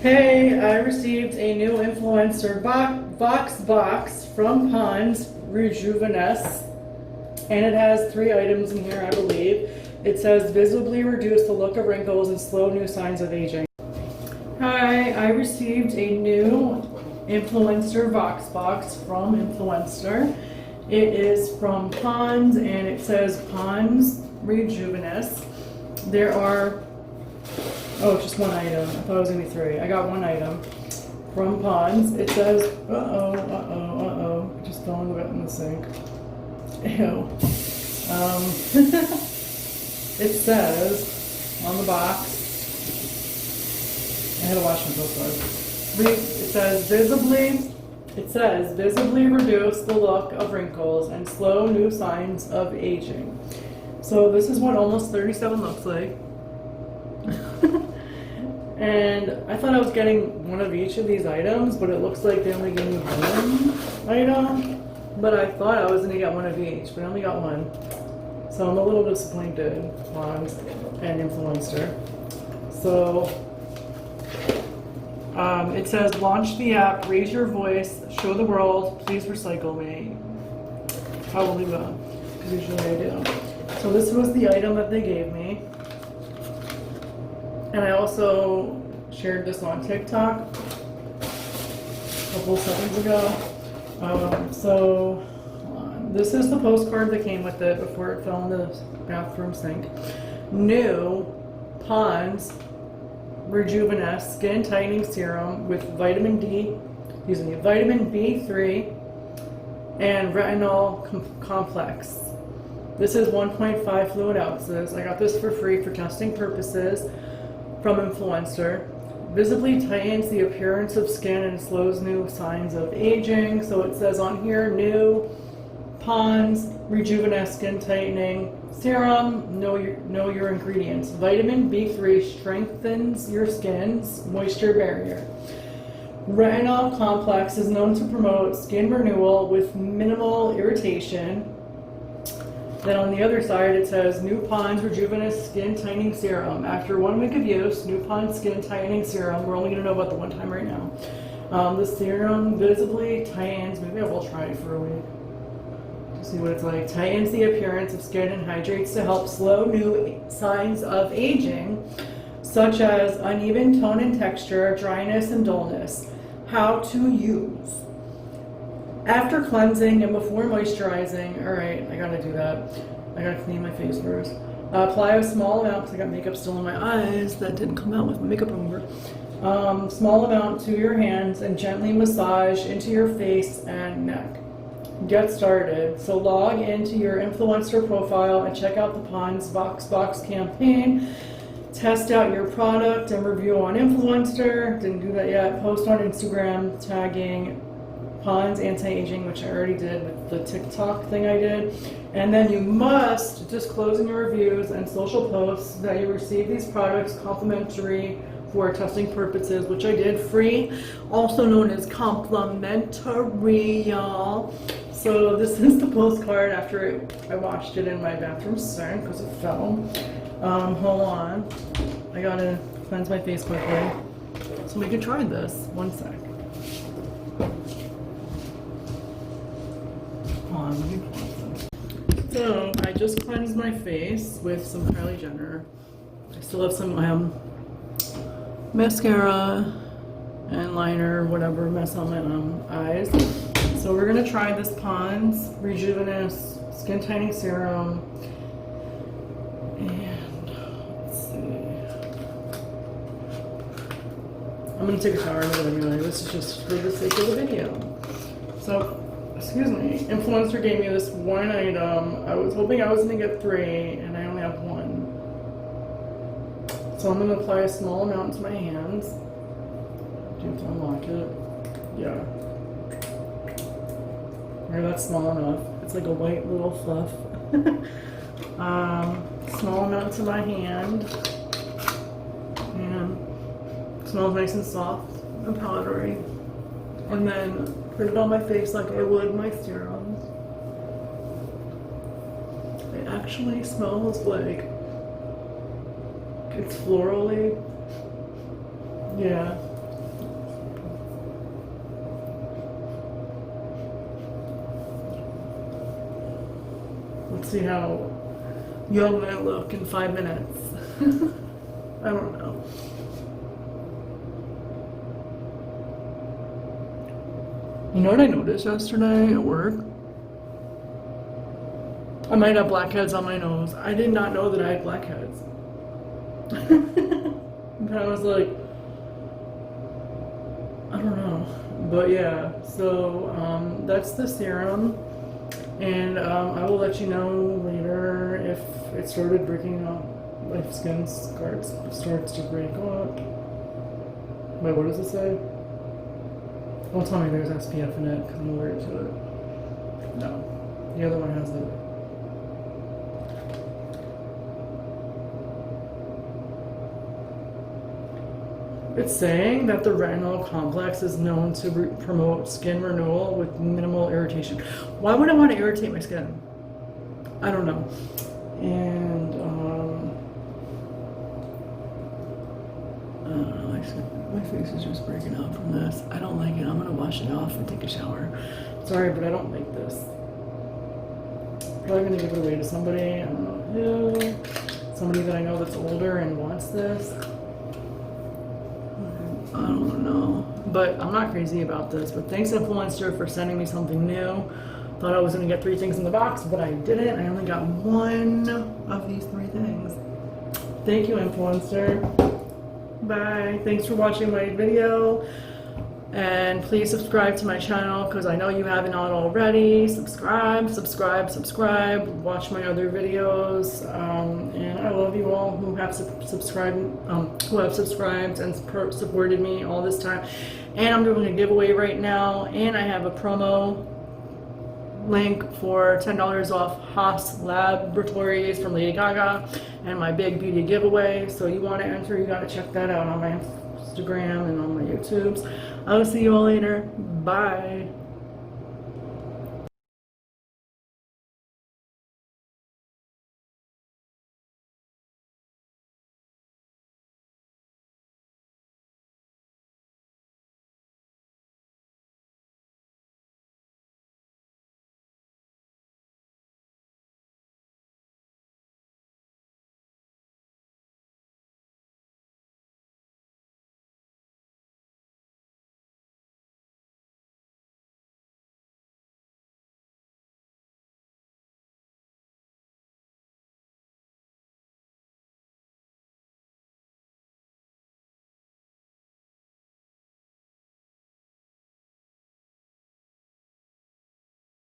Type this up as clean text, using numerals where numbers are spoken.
Hey, I received a new Influencer box from Pond's Rejuveness, and it has 3 items in here, I believe. It says visibly reduce the look of wrinkles and slow new signs of aging. Hi, I received a new Influencer box from Influenster. It is from Pond's, and it says Pond's Rejuveness. There are just 1 item. I thought it was gonna be 3. I got 1 item from Pond's. It says, just throwing it in the sink. Ew. It says on the box, I had to wash my clothes. It says visibly reduce the look of wrinkles and slow new signs of aging. So this is what almost 37 looks like. And I thought I was getting 1 of each of these items, but it looks like they only gave me 1 item. But I thought I was going to get 1 of each, but I only got 1. So I'm a little disappointed on an Influencer. So it says launch the app, raise your voice, show the world, please recycle me. I will leave it on, because usually I do. So this was the item that they gave me. And I also shared this on TikTok a couple seconds ago. This is the postcard that came with it before it fell in the bathroom sink. New Pond's Rejuveness Skin Tightening Serum with vitamin B3 and Retinol complex. This is 1.5 fluid ounces. I got this for free for testing purposes from Influencer. Visibly tightens the appearance of skin and slows new signs of aging. So it says on here, new Pond's Rejuveness Skin Tightening Serum. Know your ingredients. Vitamin B3 strengthens your skin's moisture barrier. Retinol complex is known to promote skin renewal with minimal irritation. Then on the other side it says New Pond's Rejuvenous Skin Tightening Serum. After 1 week of use, New Pond's Skin Tightening Serum, we're only going to know about the 1 time right now. The serum visibly tightens, maybe I will try it for a week to see what it's like. Tightens the appearance of skin and hydrates to help slow new signs of aging, such as uneven tone and texture, dryness, and dullness. How to use. After cleansing and before moisturizing, alright, I gotta do that. I gotta clean my face first. Apply a small amount, because I got makeup still in my eyes that didn't come out with my makeup remover. Small amount to your hands and gently massage into your face and neck. Get started. So log into your Influencer profile and check out the Pond's Box campaign. Test out your product and review on Influencer. Didn't do that yet. Post on Instagram tagging Pond's Anti-Aging, which I already did with the TikTok thing I did. And then you must disclose in your reviews and social posts that you receive these products complimentary for testing purposes, which I did free, also known as complimentary, y'all. So this is the postcard after I washed it in my bathroom sink because it fell. Hold on. I gotta cleanse my face quickly so we can try this. 1 sec. So I just cleansed my face with some Kylie Jenner. I still have some mascara and liner, whatever mess on my eyes. So we're gonna try this Pond's Rejuvenous Skin Tightening Serum. And let's see. I'm gonna take a shower in a minute anyway. This is just for the sake of the video. So. Excuse me, Influencer gave me this 1 item. I was hoping I was going to get 3, and I only have 1. So I'm going to apply a small amount to my hands. Do you have to unlock it? Yeah. Or that's small enough. It's like a white little fluff. Small amount to my hand. And it smells nice and soft and powdery. And then put it on my face like I would my serums. It actually smells like it's florally. Yeah. See how young I look in 5 minutes. I don't know. You know what I noticed yesterday at work? I might have blackheads on my nose. I did not know that I had blackheads. But I was like, I don't know. But yeah, so that's the serum. And I will let you know later if it started breaking up, if skin starts to break up. Wait, what does it say? Don't tell me there's SPF in it because I'm allergic to it. No. The other one has it. It's saying that the retinol complex is known to promote skin renewal with minimal irritation. Why would I want to irritate my skin? I don't know. And I don't know, my face is just breaking out from this. I don't like it. I'm gonna wash it off and take a shower. Sorry, but I don't like this. Probably gonna give it away to somebody. I don't know who. Somebody that I know that's older and wants this. I don't know, but I'm not crazy about this. But thanks, Influenster, for sending me something new. Thought I was gonna get 3 things in the box, but I didn't. I only got 1 of these 3 things. Thank you, Influencer. Bye. Thanks for watching my video. And please subscribe to my channel because I know you haven't already. Subscribe. Watch my other videos. And I love you all who have subscribed and supported me all this time. And I'm doing a giveaway right now. And I have a promo link for $10 off Haas Laboratories from Lady Gaga and my big beauty giveaway. So you want to enter, you got to check that out on my Instagram and on my YouTubes. I will see you all later. Bye.